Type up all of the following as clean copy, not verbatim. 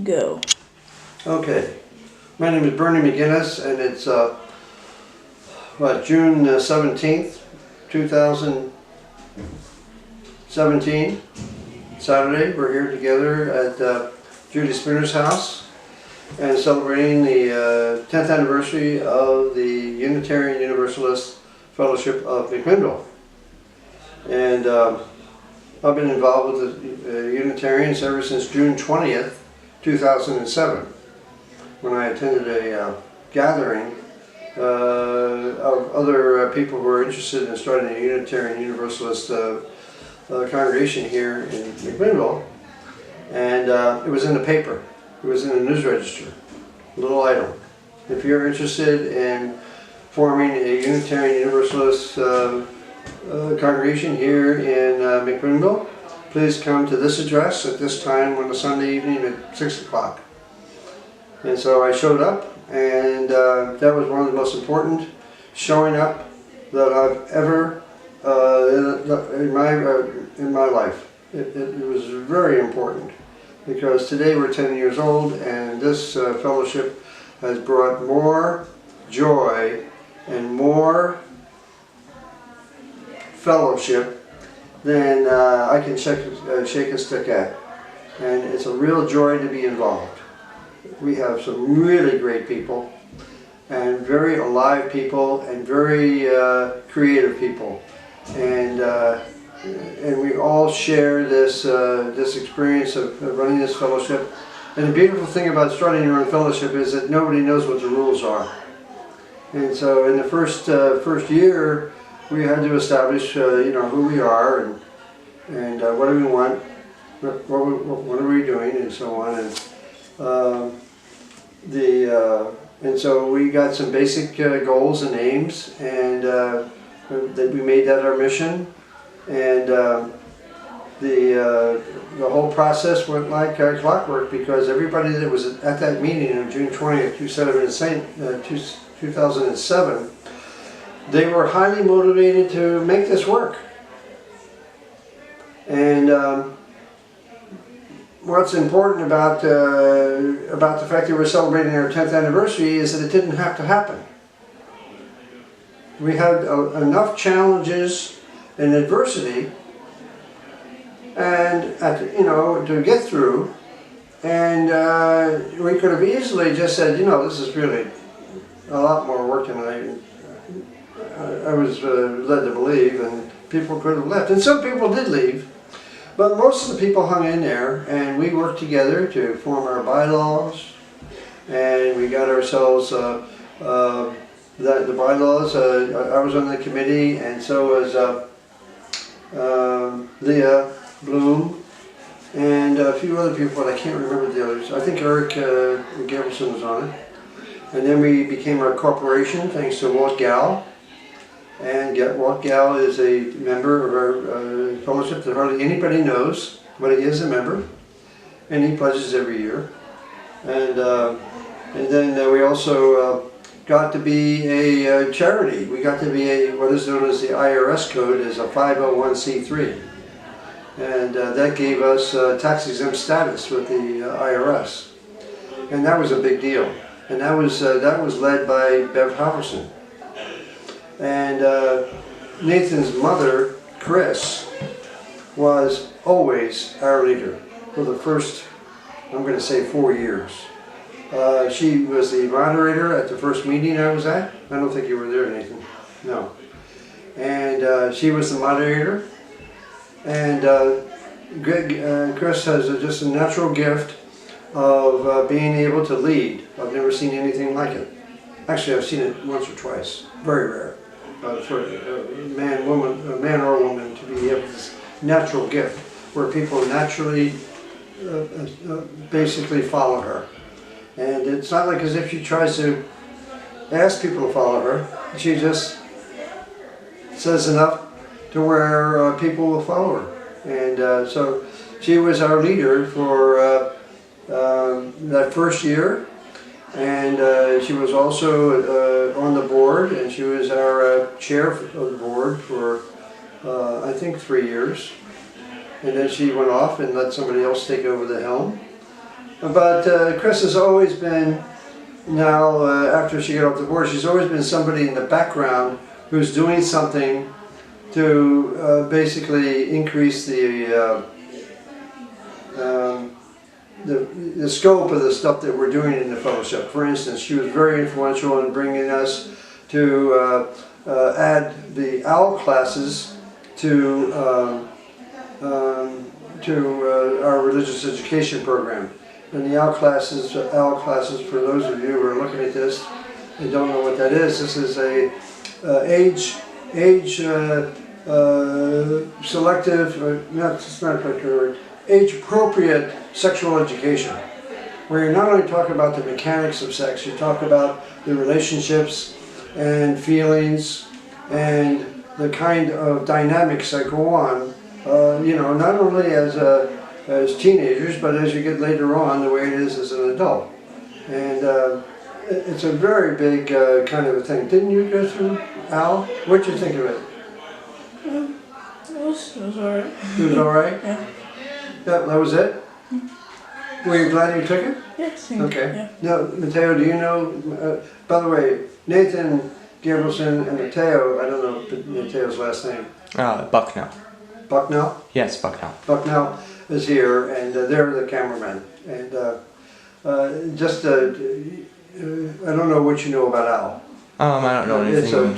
Go. Okay, my name is Bernie McGinnis, and it's June 17th, 2017, Saturday. We're here together at Judy Spooner's house and celebrating the 10th anniversary of the Unitarian Universalist Fellowship of McGinnis. And I've been involved with the Unitarians ever since June 20th, 2007, when I attended a gathering of other people who were interested in starting a Unitarian Universalist congregation here in McGinnis. And it was in the paper. It was in the news register, a little item. If you're interested in forming a Unitarian Universalist congregation here in McGinnis, please come to this address at this time on a Sunday evening at 6 o'clock. And so I showed up, and that was one of the most important showing up that I've ever in my life. It was very important, because today we're 10 years old, and this fellowship has brought more joy and more fellowship than I can shake a stick at. And it's a real joy to be involved. We have some really great people, and very alive people, and very creative people. And we all share this this experience of running this fellowship. And the beautiful thing about starting your own fellowship is that nobody knows what the rules are. And so in the first year, we had to establish who we are, and what do we want, what are we doing, and so on. And so we got some basic goals and aims, and that we made that our mission. And the whole process went like clockwork, because everybody that was at that meeting on June 20th, 2007, they were highly motivated to make this work. And what's important about the fact that we're celebrating our 10th anniversary is that it didn't have to happen. We had enough challenges and adversity, and to get through, and we could have easily just said, this is really a lot more work than I was led to believe, and people could have left. And some people did leave, but most of the people hung in there, and we worked together to form our bylaws, and we got ourselves the bylaws. I was on the committee, and so was Leah Bloom, and a few other people, but I can't remember the others. I think Eric Gavelson was on it. And then we became a corporation, thanks to Walt Gall. And Walt Gall is a member of our fellowship that hardly anybody knows, but he is a member, and he pledges every year. And then we also got to be a charity. We got to be what is known as the IRS code, as a 501c3. And that gave us tax-exempt status with the IRS. And that was a big deal. And that was led by Bev Halverson. And Nathan's mother, Chris, was always our leader for the first, I'm going to say, 4 years. She was the moderator at the first meeting I was at. I don't think you were there, Nathan. No. And she was the moderator. And Chris has just a natural gift of being able to lead. I've never seen anything like it. Actually, I've seen it once or twice. Very rare. For a man or a woman to be able to this natural gift, where people naturally basically follow her. And it's not like as if she tries to ask people to follow her. She just says enough to where people will follow her. And so she was our leader for that first year, and she was also on the board, and she was our chair of the board for I think 3 years. And then she went off and let somebody else take over the helm. But Chris has always been, now after she got off the board, she's always been somebody in the background who's doing something to basically increase the scope of the stuff that we're doing in the fellowship. For instance, she was very influential in bringing us to add the OWL classes to our religious education program. And the OWL classes, for those of you who are looking at this and don't know what that is a selective, it's not quite correct, age-appropriate sexual education, where you're not only talking about the mechanics of sex, you talk about the relationships and feelings and the kind of dynamics that go on, you know, not only as teenagers, but as you get later on, the way it is as an adult. And it's a very big kind of a thing. Didn't you go through Al? What'd you think of it? It was alright. It was alright? Yeah. That was it? Were you glad you took it? Yes. Okay. Yeah. Now, Mateo, do you know, by the way, Nathan Gabrielson and Mateo, I don't know Mateo's last name. Bucknell. Bucknell? Yes, Bucknell. Bucknell is here, and they're the cameramen. And I don't know what you know about Al. I don't know anything. It's a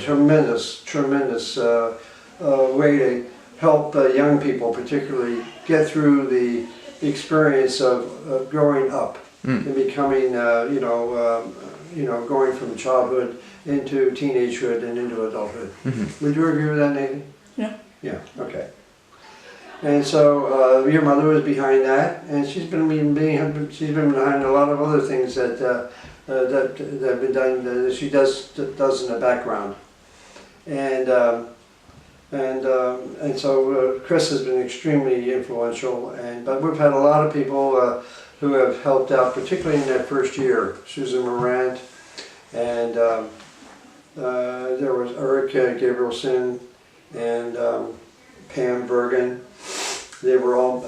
tremendous way to help young people, particularly, get through the experience of growing up and becoming, going from childhood into teenagehood and into adulthood. Would you agree with that, Nathan? Yeah. Yeah. Okay. And so your mother was behind that, and she's been behind a lot of other things that have been done, that she does in the background. And so Chris has been extremely influential, but we've had a lot of people who have helped out, particularly in that first year. Susan Morant, and there was Eric Gabrielson, and Pam Bergen. They were all,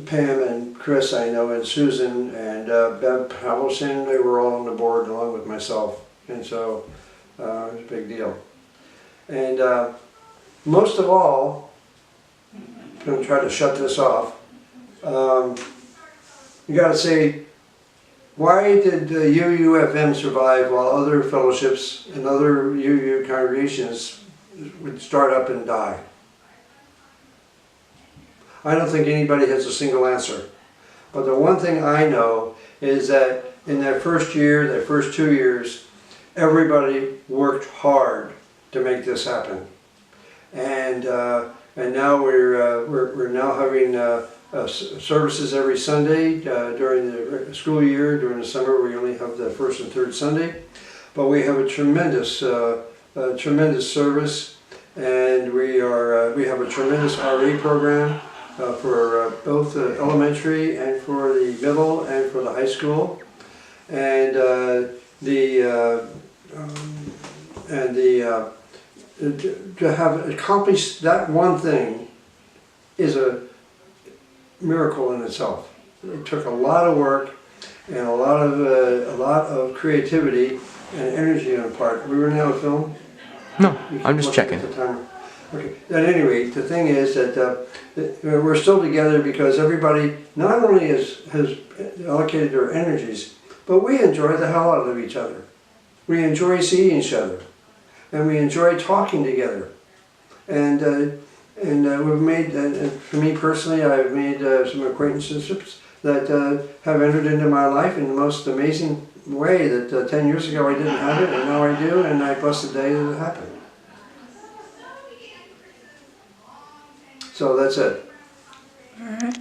Pam and Chris, I know, and Susan, and Bev Pavelson, they were all on the board along with myself. And so it was a big deal. And most of all, I'm going to try to shut this off. You got to say, why did UUFM survive while other fellowships and other UU congregations would start up and die? I don't think anybody has a single answer. But the one thing I know is that in that first year, that first 2 years, everybody worked hard to make this happen. And now we're now having services every Sunday during the school year. During the summer, we only have the first and third Sunday. But we have a tremendous service, and we have a tremendous RA program. For both the elementary and for the middle and for the high school, and to have accomplished that one thing is a miracle in itself. It took a lot of work and a lot of creativity and energy on the part. We were now a film. No, I'm just checking. Okay. At any rate, the thing is that we're still together because everybody not only has allocated their energies, but we enjoy the hell out of each other. We enjoy seeing each other, and we enjoy talking together. And we've made, for me personally, I've made some acquaintances that have entered into my life in the most amazing way. That 10 years ago I didn't have it, and now I do, and I bless the day that it happened. So that's it. Alright.